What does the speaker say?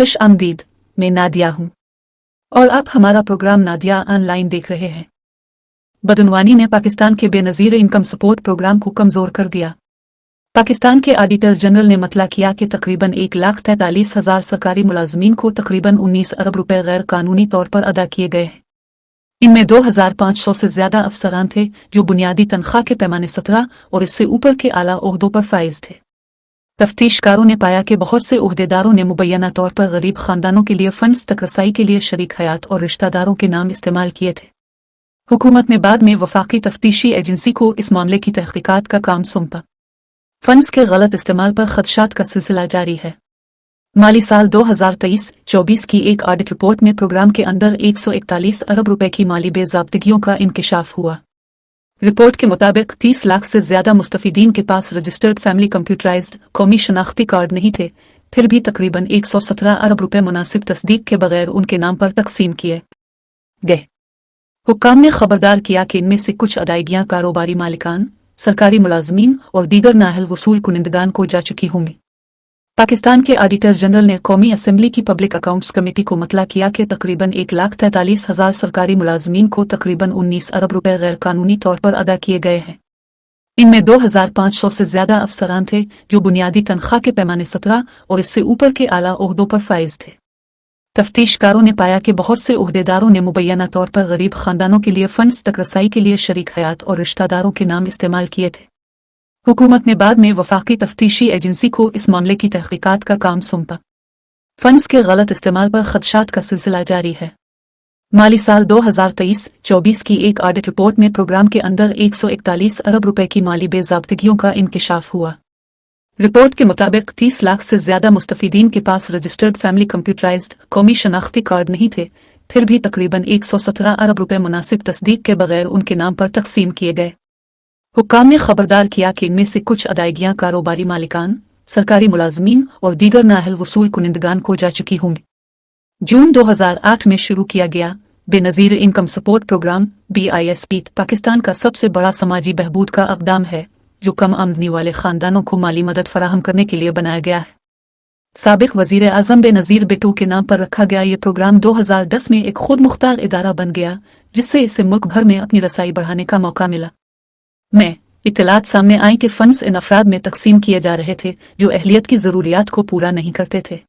खुश आमदीद। मैं नादिया हूँ और आप हमारा प्रोग्राम नादिया ऑनलाइन देख रहे हैं। बदनवानी ने पाकिस्तान के बेनज़ीर इनकम सपोर्ट प्रोग्राम को कमज़ोर कर दिया। पाकिस्तान के ऑडिटर जनरल ने मतला किया कि तकरीबन 1,43,000 सरकारी मुलाजमीन को तकरीबन 19 अरब रुपए गैर कानूनी तौर पर अदा किए गए हैं। इनमें 2,500 से ज्यादा अफसरान थे जो बुनियादी तनख्वाह के पैमाने 17 और इससे ऊपर के आला ओहदों पर फाइज थे। तफ्तीशकारों ने पाया कि बहुत से ओहदेदारों ने मुबैना तौर पर गरीब खानदानों के लिए फंड्स तक रसाई के लिए शरीक हयात और रिश्तेदारों के नाम इस्तेमाल किए थे। हुकूमत ने बाद में वफाकी तफ्तीशी एजेंसी को इस मामले की तहकीकात का काम सौंपा। फंड्स के गलत इस्तेमाल पर खदशात का सिलसिला जारी है। माली साल 2023-24 की एक ऑडिट रिपोर्ट में प्रोग्राम के अंदर 141 अरब रुपए की माली बेज़ाब्तगियों का इंकिशाफ हुआ। रिपोर्ट के मुताबिक 30 लाख से ज्यादा मुस्तफीदीन के पास रजिस्टर्ड फैमिली कंप्यूटराइज्ड कौमी शनाख्ती कार्ड नहीं थे, फिर भी तकरीबन 117 अरब रुपए मुनासिब तस्दीक के बगैर उनके नाम पर तकसीम किए गए। हुक्काम ने खबरदार किया कि इनमें से कुछ अदायगियां कारोबारी मालिकान, सरकारी मुलाजमीन और दीगर नाहल वसूल कुनिंदगान को जा चुकी होंगी। पाकिस्तान के ऑडिटर जनरल ने कौमी असम्बली की पब्लिक अकाउंट्स कमेटी को मतला किया कि तकरीबन 1,43,000 सरकारी मुलाजमीन को तकरीबन 19 अरब रुपए गैर कानूनी तौर पर अदा किए गए हैं। इनमें 2,500 से ज्यादा अफसरान थे जो बुनियादी तनख्वाह के पैमाने 17 और इससे ऊपर के आला ओहदों पर फाइज थे। तफ्तीशकारों ने पाया कि बहुत से ओहदेदारों ने मुबैना तौर पर गरीब खानदानों के लिए फंड्स तक रसाई के लिए शरीक हयात और रिश्तेदारों के नाम इस्तेमाल किए थे। हुकूमत ने बाद में वफाकी तफ्तीशी एजेंसी को इस मामले की तहकीकात का काम सौंपा। फंड्स के गलत इस्तेमाल पर खदशात का सिलसिला जारी है। माली साल 2023-24 की एक ऑडिट रिपोर्ट में प्रोग्राम के अंदर 141 अरब रुपए की माली बेज़ाब्तगियों का इंकिशाफ हुआ। रिपोर्ट के मुताबिक 30 लाख से ज्यादा मुस्तफीदीन के पास रजिस्टर्ड फैमिली कंप्यूटराइज्ड कौमी शनाख्ती कार्ड नहीं थे, फिर भी तकरीबन 117 अरब रुपए मुनासिब तस्दीक के बगैर उनके नाम पर तकसीम किए गए। हुक्काम ने खबरदार किया कि इनमें से कुछ अदायगियां कारोबारी मालिकान, सरकारी मुलाजमीन और दीगर नाहल वसूल कुनिंदगान को जा चुकी होंगी। जून 2008 में शुरू किया गया Benazir income support programme BISP Pakistan का सबसे बड़ा समाजी बहबूद का इक़दाम है जो कम आमदनी वाले खानदानों को माली मदद फराहम करने के लिए बनाया गया है। साबिक वजीर आजम बेनज़ीर भुट्टो के नाम पर रखा गया ये प्रोग्राम 2010 में एक खुद मुख्तार इदारा बन गया, जिससे इसे मुल्क भर में अपनी रसाई बढ़ाने का मौका मिला। में इत्तलात सामने आई कि फंड्स इन अफराद में तकसीम किए जा रहे थे जो अहलियत की ज़रूरियात को पूरा नहीं करते थे।